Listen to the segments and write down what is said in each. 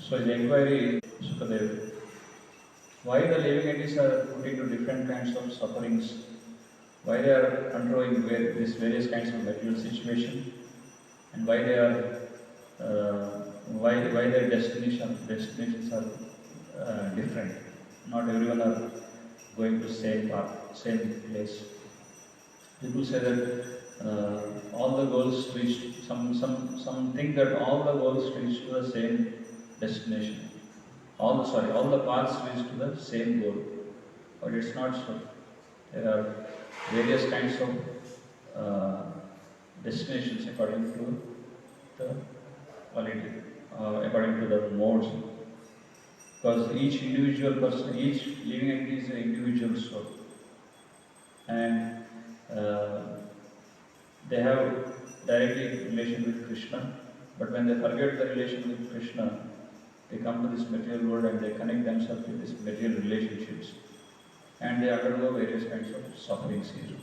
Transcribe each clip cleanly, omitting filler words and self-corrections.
So the inquiry, Sukadev, why the living entities are put into different kinds of sufferings, why they are undergoing these various kinds of material situation, and why they are why their destinations are different. Not everyone are going to same path, same place. People say that all the goals reach. Some think that all the goals reach to the same destination. All the paths reach to the same goal, but it's not so. There are various kinds of destinations according to the quality, according to the modes. Because each individual person, each living entity is an individual soul, and they have directly relation with Krishna. But when they forget the relation with Krishna, they come to this material world and they connect themselves with these material relationships, and they undergo various kinds of sufferings here.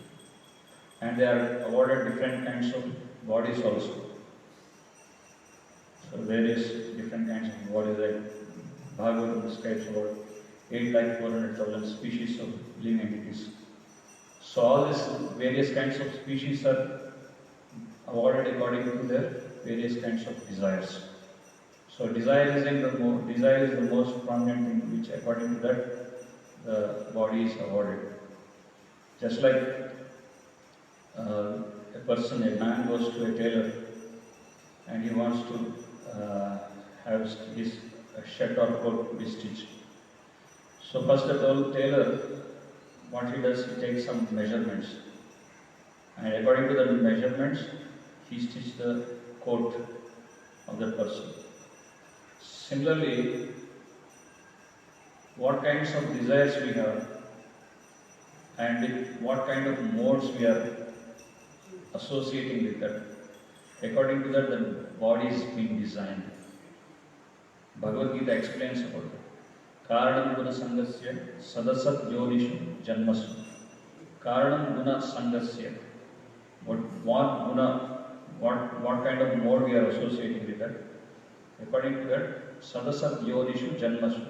And they are awarded different kinds of bodies also. So various different kinds of bodies, like Bhagavatam describes about 8,400,000 species of living entities. So all these various kinds of species are awarded according to their various kinds of desires. So desire is the most prominent thing, which according to that the body is awarded. Just like a man goes to a tailor and he wants to have his shirt or coat to be stitched. So first the tailor, what he does, he takes some measurements, and according to the measurements, he stitches the coat of the person. Similarly, what kinds of desires we have and with what kind of modes we are associating with that, according to that the body is being designed. Bhagavad Gita explains about it. Karanam guna sangasya sadasat yonishu janmasu. Karanam guna sangasya. What kind of mode we are associating with that? According to that, sadasat yonishu janmasu.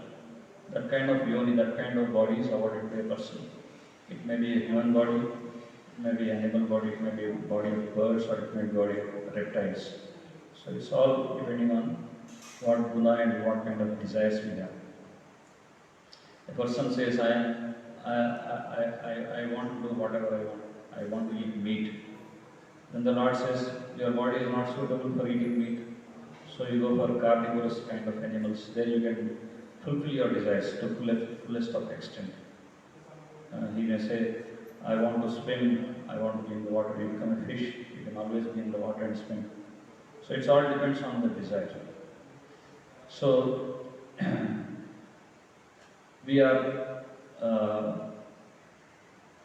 That kind of yoni, that kind of body is awarded to a person. It may be a human body, it may be an animal body, it may be a body of birds, or it may be a body of reptiles. So it's all depending on what guna and what kind of desires we have. A person says, I want to do whatever I want. I want to eat meat. Then the Lord says, your body is not suitable for eating meat. So you go for carnivorous kind of animals. There you can fulfill your desires to fullest of extent. He may say, I want to swim, I want to be in the water. You become a fish, you can always be in the water and swim. So it all depends on the desire. So we are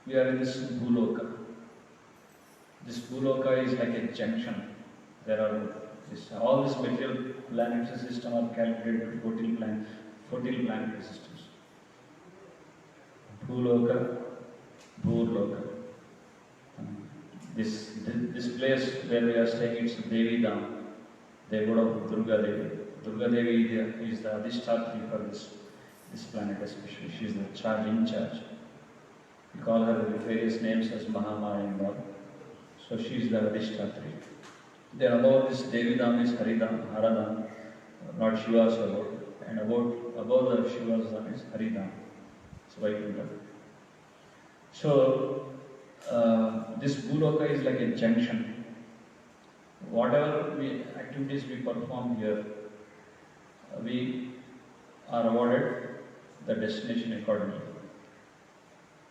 in this Bhuloka. This Bhuloka is like a junction. There are all these material planetary systems are calculated with 14 planetary systems. Bhuloka, Bhurloka. This place where we are staying, it's Devi Dham. They go to Durga Devi. Durga Devi is the Adhishtatri for this planet especially. She is the in charge. We call her with various names as Mahamaya and all. So she is the Adhishtatri. Then above this Devi Dham is Haridham, Haradham, Lord Shiva's abode. And above the Shiva's Dham is Haridham. So Vaikuntha. So this Bhuloka is like a junction. Whatever activities we perform here, we are awarded the destination accordingly.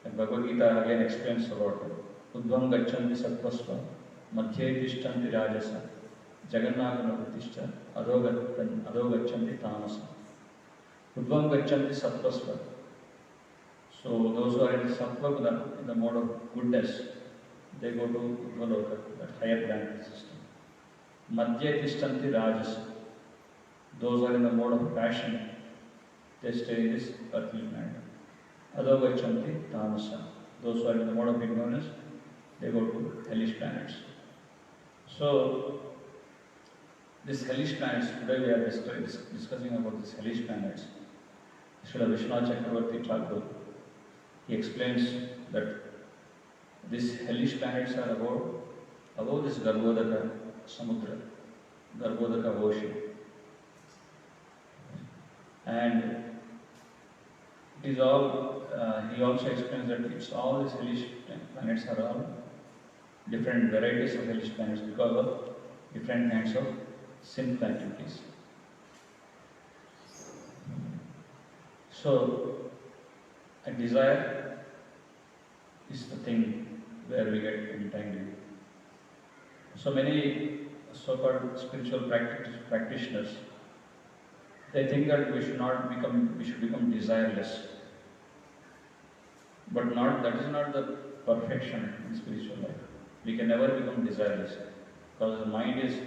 And Bhagavad Gita again explains about it. Udvam gachanti sattvasva, madhye tishtanti rajasa, jagannagana pratishtha, adho gachanti tamasa. Udvam gachanti sattvasva. So those who are in sattva guna, in the mode of goodness, they go to Udvaloka, that higher planetary system. Madhye tishtanti rajasa. Those who are in the mode of passion, they stay in this earthly planet. Adho gachanti tamasa. Those who are in the mode of ignorance, they go to hellish planets. So these hellish planets, today we are discussing about these hellish planets. Srila Vishnu Chakravarti Thakur, he explains that these hellish planets are above this Garbhodaka Samudra, Garbhodaka ocean. And it is all, he also explains that it's all these hellish planets are all different varieties of hellish planets because of different kinds of sinful activities. So, a desire is the thing where we get entangled. So many so-called spiritual practitioners, they think that we should become desireless. But that is not the perfection in spiritual life. We can never become desireless because the mind is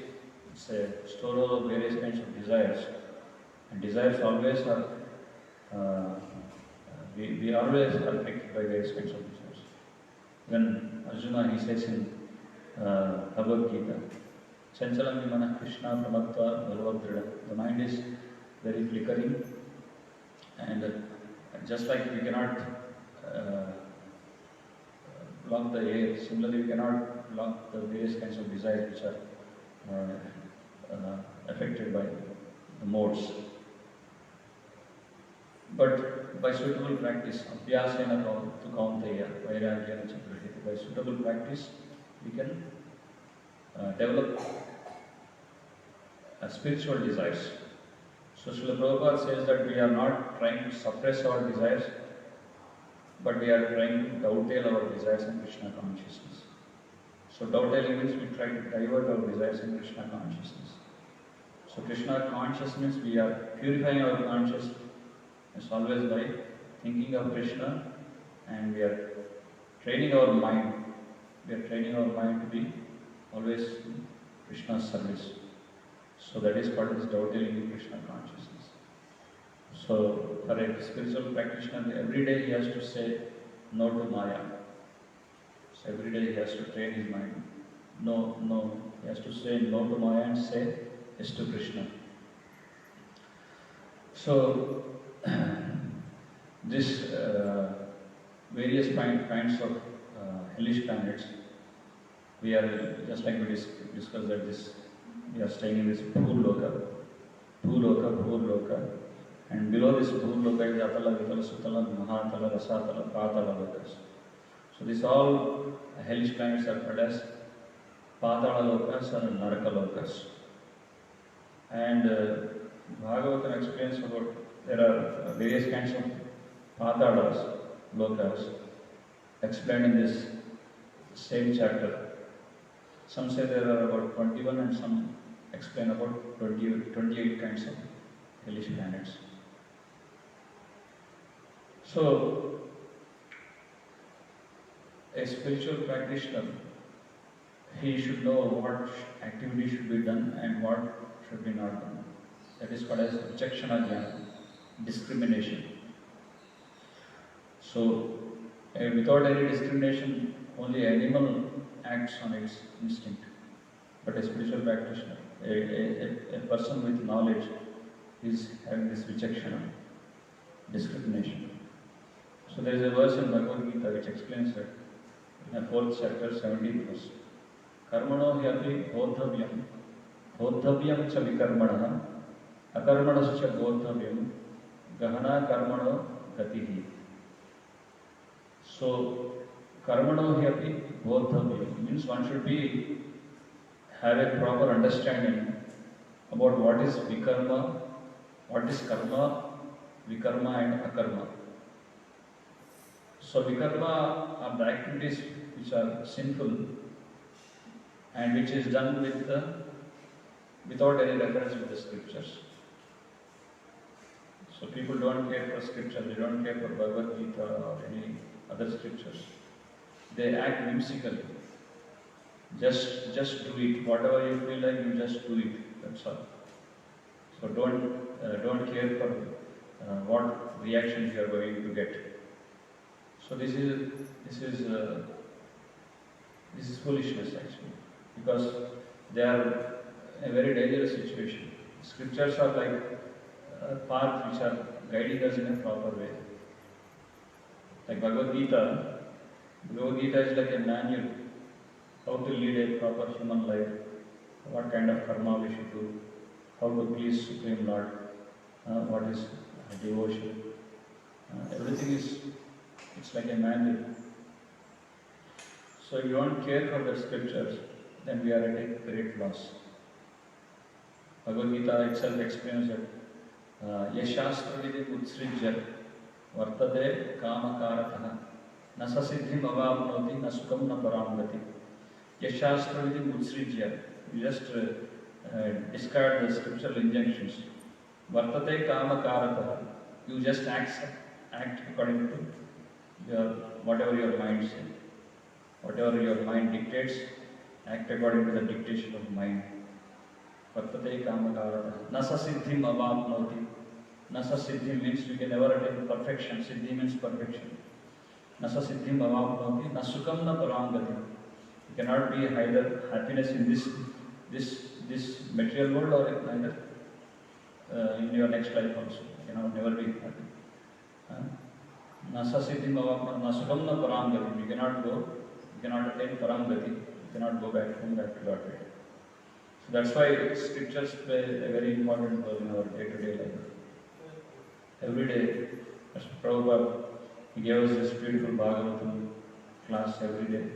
a storehouse of various kinds of desires, and desires always are. We always are affected by various kinds of desires. When Arjuna, he says in Bhagavad Gita, Chanchalam Vimana Krishna Pramatva Bhalvadrida. The mind is very flickering, and just like we cannot block the air, similarly we cannot block the various kinds of desires which are affected by the modes. But by suitable practice, abhyasena to kaunteya, vairagyana chakrahiti, by suitable practice, we can develop spiritual desires. So Srila Prabhupada says that we are not trying to suppress our desires, but we are trying to dovetail our desires in Krishna consciousness. So dovetailing means we try to divert our desires in Krishna consciousness. So Krishna consciousness, we are purifying our consciousness always by thinking of Krishna, and we are training our mind. We are training our mind to be always in Krishna's service. So that is what is dovetailing in Krishna consciousness. So for a spiritual practitioner, every day he has to say no to Maya. So every day he has to train his mind. No. He has to say no to Maya and say yes to Krishna. So this various kinds of hellish planets, we are, just like we discussed that we are staying in this Bhuloka, and below this Bhuloka is Atala, Vitala, Sutala, Mahatala, Rasatala, Patala lokas. So these all hellish planets are called as Patala lokas and Naraka lokas. And Bhagavatam explains about there are various kinds of Patalas, lokas, explained in this same chapter. Some say there are about 21 and some explain about 28 kinds of hellish planets. So, a spiritual practitioner, he should know what activity should be done and what should be not done. That is called as Vichakshana Jnana, discrimination. So, without any discrimination, only animal acts on its instinct. But a spiritual practitioner, a person with knowledge, is having this Vichakshana, discrimination. So there is a verse in Bhagavad Gita which explains that in the 4th chapter, 17th verse. Karmano hyapi bodhavyam cha vikarmanaha, akarmanascha bodhavyam, gahana karmano gatihi. So, karmano hyapi bodhavyam means one should have a proper understanding about what is vikarma, what is karma, vikarma and akarma. So vikarma are the activities which are sinful and which is done without any reference with the scriptures. So people don't care for scripture, they don't care for Bhagavad Gita or any other scriptures. They act whimsically. Just do it. Whatever you feel like, you just do it. That's all. So don't care for what reactions you are going to get. So this is foolishness actually, because they are a very dangerous situation. Scriptures are like a path which are guiding us in a proper way. Like Bhagavad Gita is like a manual how to lead a proper human life, what kind of karma we should do, how to please Supreme Lord, what is devotion. Everything is, it's like a manual. So if you don't care for the scriptures, then we are at a great loss. Bhagavad Gita itself explains that Yashastra vidhi utsrijya vartate kamakaratah na sasiddhim avapnoti na sukham na paramgati. Yashastra vidhi utsrijya. You just discard the scriptural injunctions. Vartate kamakaratah. You just act according to whatever your mind says. Whatever your mind dictates, act according to the dictation of mind. Vartate kamakaratah. Nasa siddhim avapnoti. Nasa siddhim means you can never attain perfection. Siddhi means perfection. Nasa siddhim avapnoti. Nasukam na parangati. You cannot be either happiness in this material world or neither in your next life also. You cannot never be happy. Nasa siddhim avapnoti. Nasukam na parangati. You cannot go. You cannot attain paramgati. You cannot go back to Godhead. So that's why scriptures play a very important role in our day-to-day life. Every day, as Prabhupada, he gave us this beautiful Bhagavatam class every day,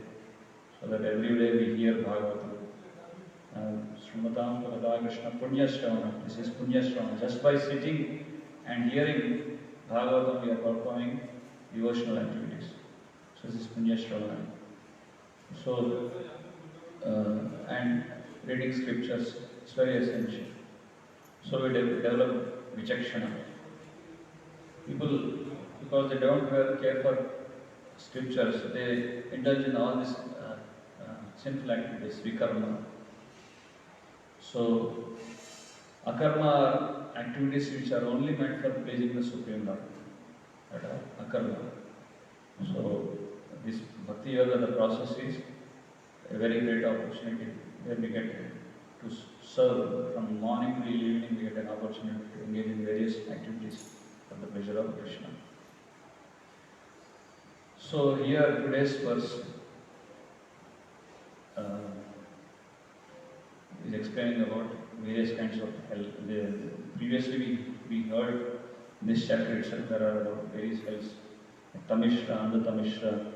so that every day we hear Bhagavatam. Shrimadam Bhagavata Krishna Punya Shravana. This is Punya Shravana. Just by sitting and hearing Bhagavatam, we are performing devotional activities. So this is Punya Shravana. So, and reading scriptures is very essential. So we develop vichakshana. People, because they don't care for scriptures, they indulge in all these sinful activities, vikarma. So, akarma activities which are only meant for pleasing the Supreme Lord, that are akarma. So, this Bhakti Yoga, the process is a very great opportunity where we get to serve from morning till evening. We get an opportunity to engage in various activities for the pleasure of Krishna. So here today's verse is explaining about various kinds of hell. Previously we heard in this chapter itself there are about various hells. Tamishra, Andatamishra.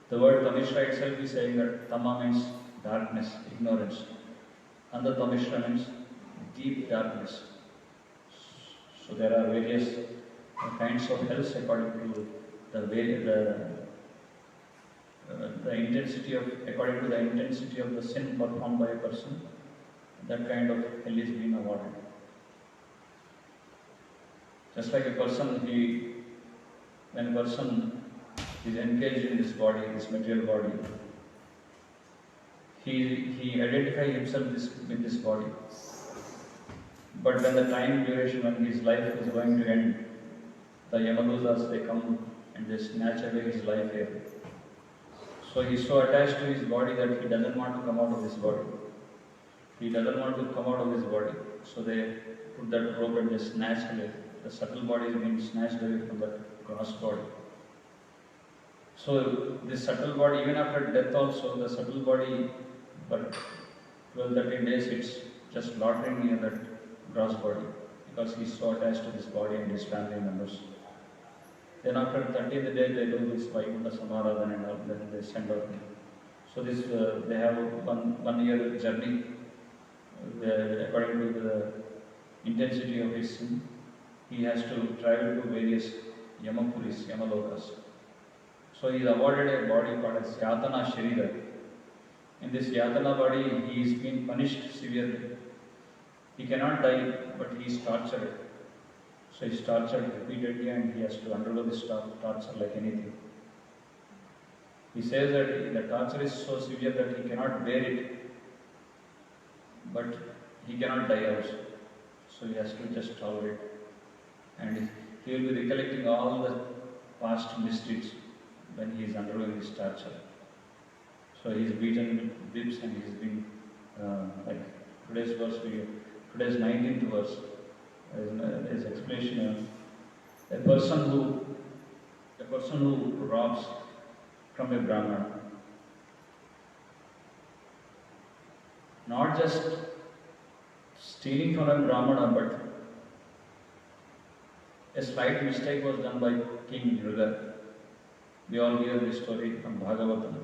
The word Tamishra itself is saying that Tama means darkness, ignorance. Andatamishra means deep darkness. So there are various kinds of hells according to the intensity of the sin performed by a person. That kind of hell is being awarded. Just like a person, when a person is engaged in this body, this material body, he identifies himself with this body. But when the time duration, when his life is going to end, the Yamadutas, they come and they snatch away his life here. So he's so attached to his body that he doesn't want to come out of this body. He doesn't want to come out of his body. So they put that rope and they snatch away. The subtle body is being snatched away from the gross body. So this subtle body, even after death also, the subtle body, for 12-13 days, it's just loitering near that gross body because he's so attached to this body and his family members. Then after 30th day, they do this Vaikuntha Samaradhan and all, then they send out. So this, they have one year journey according to the intensity of his sin. He has to travel to various Yamapuris, Yamalokas. So he is awarded a body called as Yatana Sharira. In this Yatana body, he is being punished severely. He cannot die, but he is tortured. So he is tortured repeatedly and he has to undergo this torture like anything. He says that the torture is so severe that he cannot bear it, but he cannot die also. So he has to just tolerate. And he will be recollecting all the past misdeeds when he is undergoing this torture. So he is beaten with whips and he is being today's 19th verse. There is explanation. A person who robs from a Brahmana, not just stealing from a Brahmana, but a slight mistake was done by King Nriga. We all hear this story from Bhagavatam.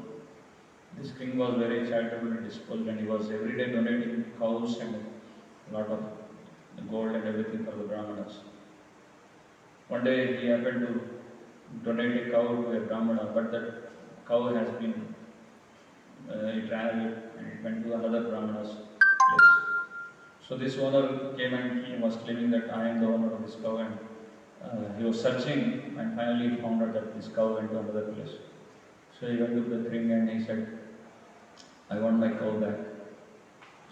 This king was very charitable and disposed, and he was every day donating cows and a lot of gold and everything for the Brahmanas. One day he happened to donate a cow to a Brahmana, but that cow has been, it ran away and it went to another Brahmana's place. So this owner came and he was claiming that I am the owner of this cow, and he was searching and finally found out that this cow went to another place. So he went to the king and he said, I want my cow back.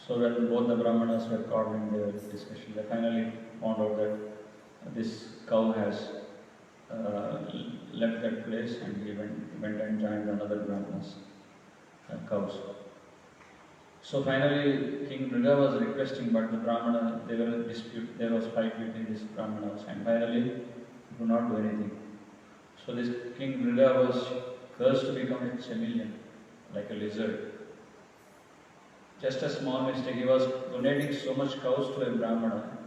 So when both the Brahmanas were caught in their discussion, they finally found out that this cow has left that place and he went and joined another Brahmana's cows. So finally King Nriga was requesting, but the Brahmana, they were in dispute, there was fight between these Brahmanas, and finally he could not do anything. So this King Nriga was cursed to become a chameleon, like a lizard. Just a small mistake, he was donating so much cows to a Brahmana,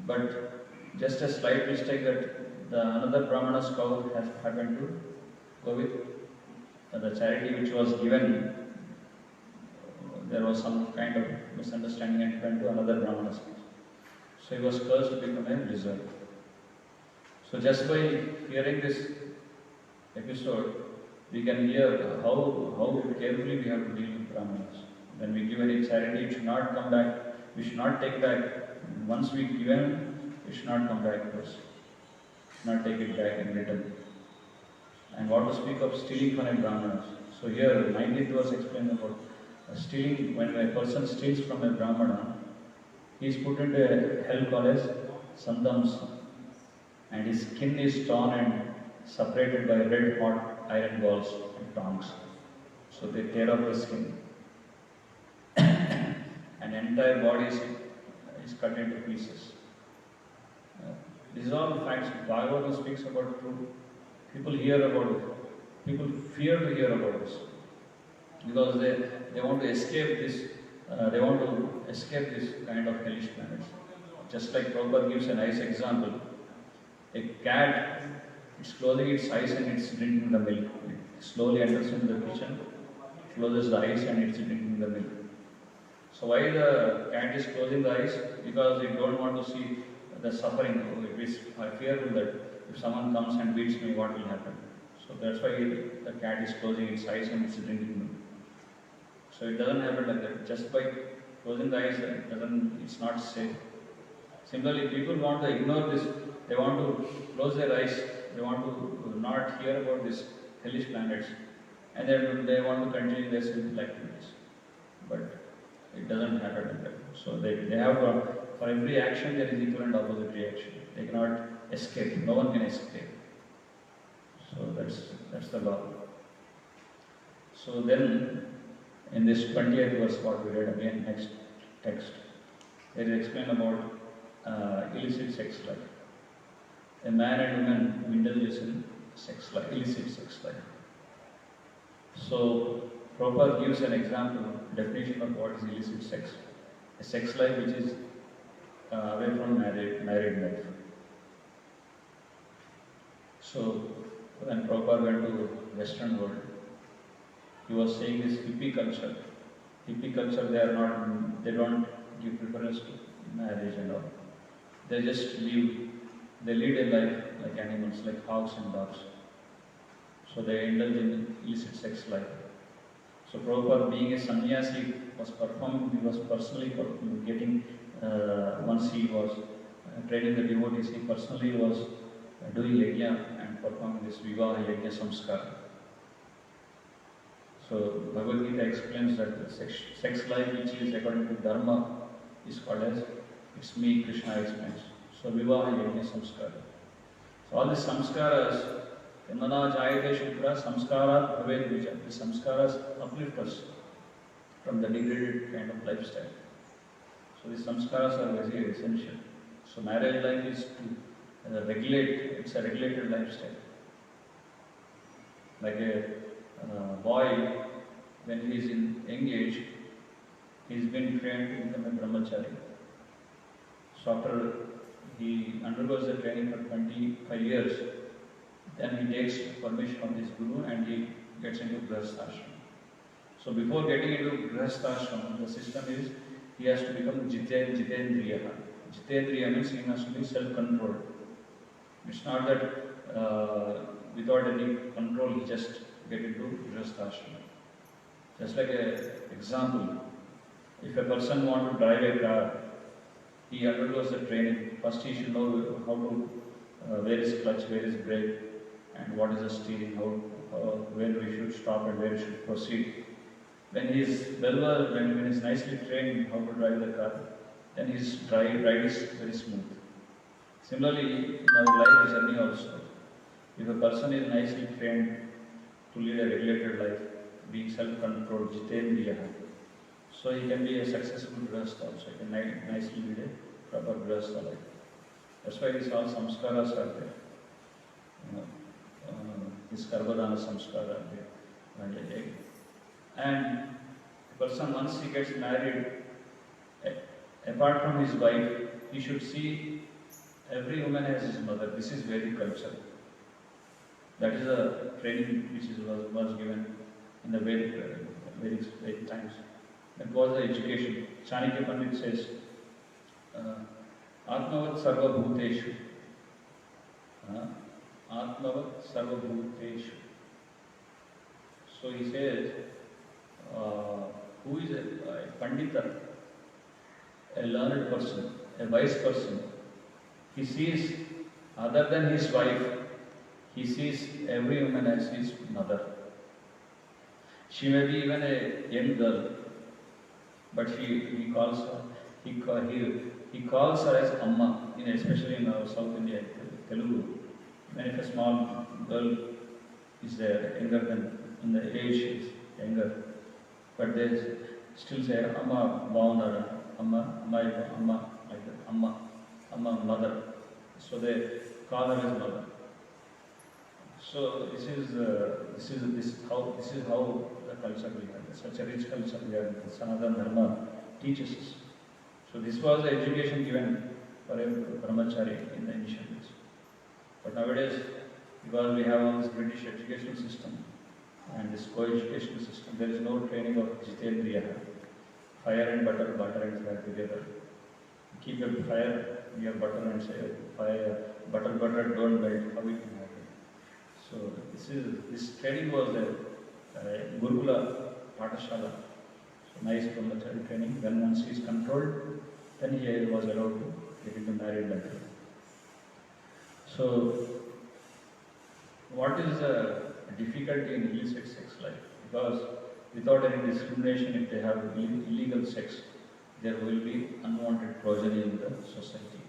but just a slight mistake that the another Brahmana's cow has happened to go with the charity which was given. There was some kind of misunderstanding and it went to another Brahmana's cow. So he was cursed to become a lizard. So just by hearing this episode, we can hear how carefully we have to deal with Brahmanas. When we give any charity, it should not come back. We should not take back. Once we give them, it should not come back to us. Should not take it back in return. And what to speak of stealing from a Brahmana. So here, 19th verse explains about stealing. When a person steals from a Brahmana, he is put into a hell called as Sandamsa, and his skin is torn and separated by red hot iron balls and tongs. So they tear off the skin. And entire body is cut into pieces. These are all facts. Bhagavatam speaks about truth. People hear about it. People fear to hear about this because they want to escape this. They want to escape this kind of hellish planets. Just like Prabhupada gives a nice example. A cat, it's closing its eyes and it's drinking the milk. It slowly enters into the kitchen, closes the eyes and it's drinking the milk. So why the cat is closing the eyes? Because it don't want to see the suffering. It is fearful that if someone comes and beats me, what will happen? So that's why the cat is closing its eyes and it's drinking milk. So it doesn't happen like that. Just by closing the eyes, it's not safe. Similarly, people want to ignore this. They want to close their eyes. They want to not hear about these hellish planets, and then they want to continue their sinful activities. But it doesn't happen like that. So they have for every action there is equal and opposite reaction. They cannot escape. No one can escape. So that's the law. So then, in this 20th verse, what we read again, next text, it is explained about illicit sex life. A man and woman who indulges in sex life, illicit sex life. So Prabhupada gives an example, definition of what is illicit sex. A sex life which is away from married life. So when Prabhupada went to Western world, he was saying this hippie culture. Hippie culture, they don't give preference to marriage and all. They lead a life like animals, like hogs and dogs. So they indulge in illicit sex life. So Prabhupada, being a sannyasi, he was personally getting, once he was training the devotees, he personally was doing yajna and performing this vivaha yajna samskara. So Bhagavad Gita explains that the sex life which is according to dharma is called as, it's me, Krishna explains. So vivaha yajna samskara. So all these samskaras, Yamana Jayate Shukra Samskarat Bhaved Vija. The samskaras uplift us from the degraded kind of lifestyle. So these samskaras are very essential. So marriage life is to regulate, it's a regulated lifestyle. Like a boy, when he is in young age, he's been trained to become a brahmachari. So after he undergoes the training for 25 years, then he takes permission of his guru and he gets into grihasthashram. So before getting into grihasthashram, the system is he has to become jitendriya. Jitendriya means he must be self-controlled. It's not that without any control he just get into grihasthashram. Just like an example, if a person wants to drive a car, he undergoes the training. First he should know how to, where is clutch, where is brake, and what is the steering, where we should stop and where we should proceed. When he is when he is nicely trained how to drive the car, then his ride is very smooth. Similarly, in our life journey also, if a person is nicely trained to lead a regulated life, being self-controlled, jitendriya, so he can be a successful grihastha also. He can nicely lead a proper grihastha life. That's why these all samskaras are there. This karvadana samskara are there. And a person, once he gets married, apart from his wife, he should see every woman as his mother. This is Vedic culture. That is a training which was given in the Vedic times. That was the education. Chanakya Pandit says, Atmavat sarva bhuteshu. Atmavat sarva bhuteshu. So he says, who is a pandita, a learned person, a wise person, he sees, other than his wife, he sees every woman as his mother. She may be even a young girl, but he calls her as Amma, especially in our South India, Telugu. Even if a small girl is there, younger than in the age is younger, but they still say Amma Bhavana, Amma, like that, Amma mother. So they call her as mother. So this is how the culture we have. Such a rich culture we have. Sanatana Dharma teaches us. So this was the education given for a brahmachari in the initial days. But nowadays, because we have all this British educational system and this co-educational system, there is no training of jitendriya. Fire and butter and fire together. Keep your fire near butter and say fire, butter, don't melt. How it can happen? So this training was there. Gurukula Patashala. So nice brahmachari training. Then once he is controlled, then he was allowed to get into married life. So what is the difficulty in illicit sex life? Because without any discrimination, if they have illegal sex, there will be unwanted progeny in the society.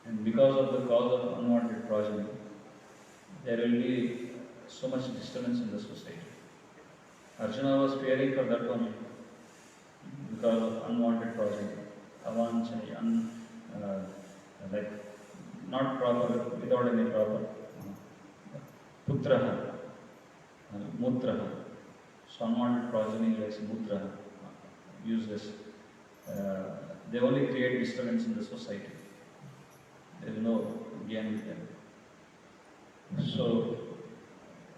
And because of the cause of unwanted progeny, there will be so much disturbance in the society. Arjuna was fearing for that only, because of unwanted progeny, avanchani, like not proper, without any proper putraha, mutraha. So unwanted progeny like mutraha, useless. They only create disturbance in the society. There is no gain with them. So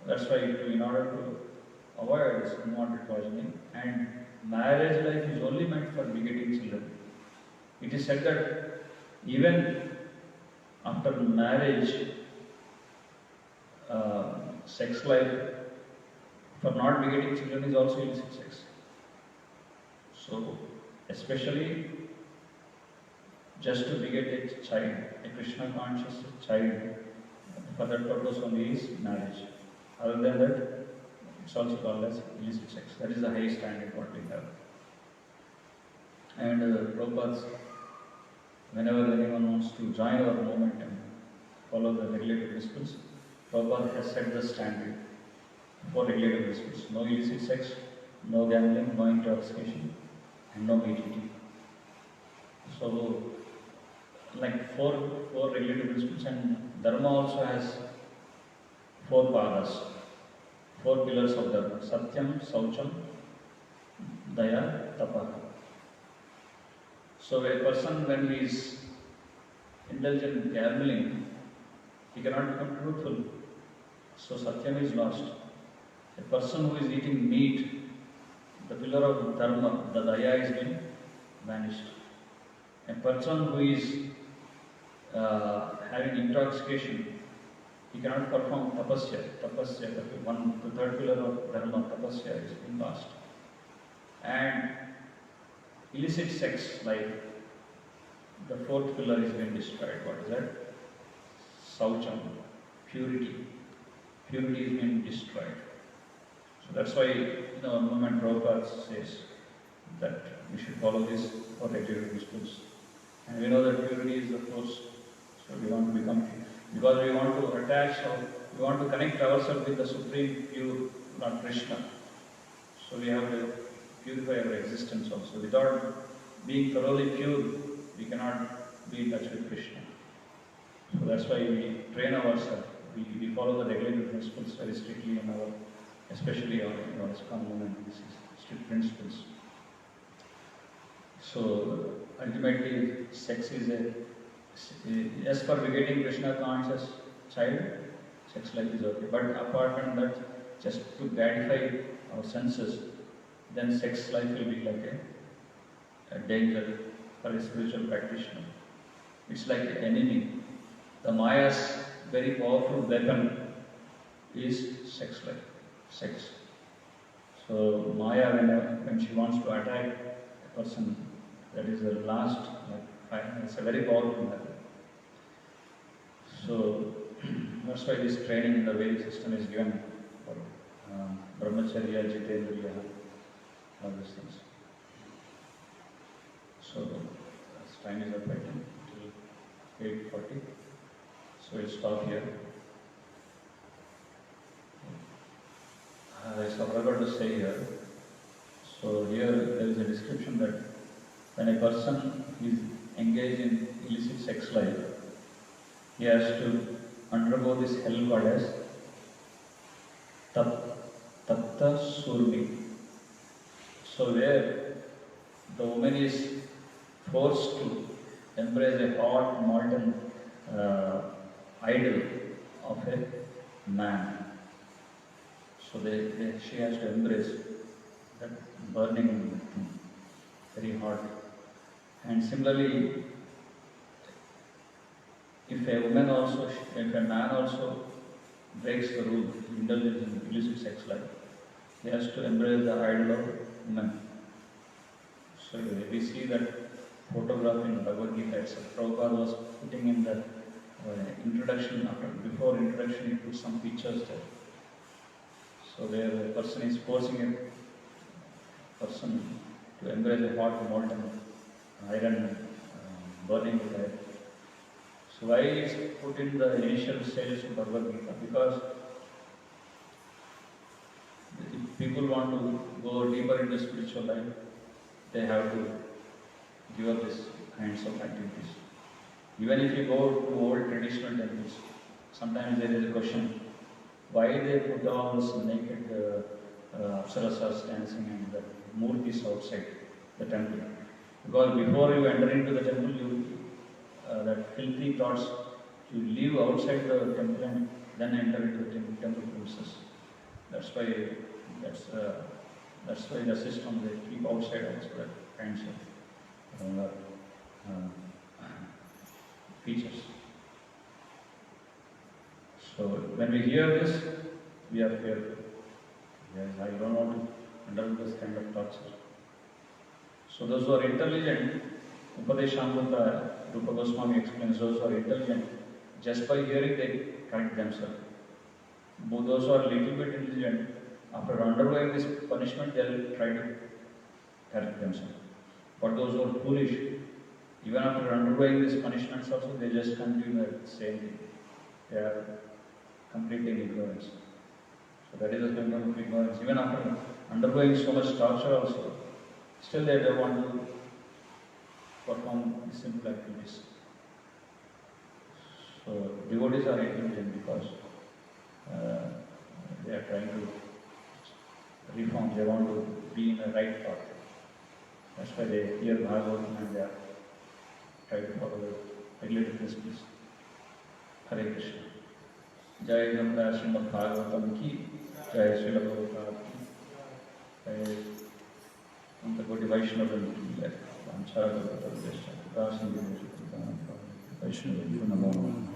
that's why in order to avoid this unwanted progeny, and marriage life is only meant for begetting children. It is said that even after marriage, sex life for not begetting children is also illicit sex. So, especially just to beget a child, a Krishna conscious child, for that purpose only is marriage. Other than that, it's also called as illicit sex. That is the high standard what we have. And Prabhupada, whenever anyone wants to join our movement and follow the regulated principles, Prabhupada has set the standard for regulated principles. No illicit sex, no gambling, no intoxication, and no meat eating. So, like four regulative principles, and Dharma also has four padas, four pillars of Dharma: Satyam, Saucham, Daya, Tapaha. So, a person when he is indulgent in gambling, he cannot become truthful. So, Satyam is lost. A person who is eating meat, the pillar of Dharma, the Daya is been vanished. A person who is having intoxication, he cannot perform tapasya. Tapasya, the third pillar of Dharma, tapasya is been lost. And illicit sex life, the fourth pillar is been destroyed. What is that? Saucham, purity. Purity is being destroyed. So that's why movement Prabhupada says that we should follow these four regulative principles. And we know that purity is the force. So we want to become pure. Because we want to attach or we want to connect ourselves with the Supreme Pure Lord Krishna. So we have to purify our existence also. Without being thoroughly pure, we cannot be in touch with Krishna. So that's why we train ourselves. We follow the regulative principles very strictly in our, especially our ISKCON movement. This is strict principles. So ultimately, sex is as for begetting Krishna conscious child, sex life is okay. But apart from that, just to gratify our senses, then sex life will be like a danger for a spiritual practitioner. It's like an enemy. The Maya's very powerful weapon is sex life, sex. So Maya, when she wants to attack a person, that is the last, it's a very powerful weapon. So that's why this training in the Vedic system is given for Brahmacharya, Jitendriya, all these things. So time is up, I think, till 8:40. So we'll stop here. So what I got to say here. So here there is a description that when a person is engaged in illicit sex life, he has to undergo this hell goddess Tapta Surmi. So where the woman is forced to embrace a hot molten idol of a man. So she has to embrace that burning, very hot. And similarly, if a man also breaks the rule, indulges in illicit sex life, he has to embrace the idol of woman. So we see that photograph in Bhagavad Gita itself. Prabhupada was putting in the introduction, before introduction he put some pictures there. So where the person is forcing a person to embrace a hot molten iron burning with air. So why is put in the initial stages of Bhagavad Gita? Because if people want to go deeper into spiritual life, they have to give up these kinds of activities. Even if you go to old traditional temples, sometimes there is a question, why they put all this naked apsarasas dancing and the murtis outside the temple? Because before you enter into the temple, that filthy thoughts, you leave outside the temple and then enter into the temple premises. That's why the system they keep outside also that kinds of features. So when we hear this, we are fearful. Yes, I don't want to undergo this kind of torture. So those who are intelligent, Upadeshamrita, Rupa Goswami explains, those who are intelligent, just by hearing they correct themselves. But those who are little bit intelligent, after undergoing this punishment, they will try to correct themselves. But those who are foolish, even after undergoing these punishments also, they just continue the same thing. They are completely in ignorance. So that is a symptom of ignorance. Even after undergoing so much torture also, still they don't want to perform the simple activities. So devotees are intelligent because they are trying to reform, they want to be in a right path. That's why they hear Bhagavatam and they are trying to follow the regulated principles. Hare Krishna. Jai Ganga Shrimad Bhagavatam ki, Jai Srila Prabhupada ki, Jai Antakoti Vaishnava ki, Jai Vanchara Gopata Vaishnava, Vaishnava, Vaishnava,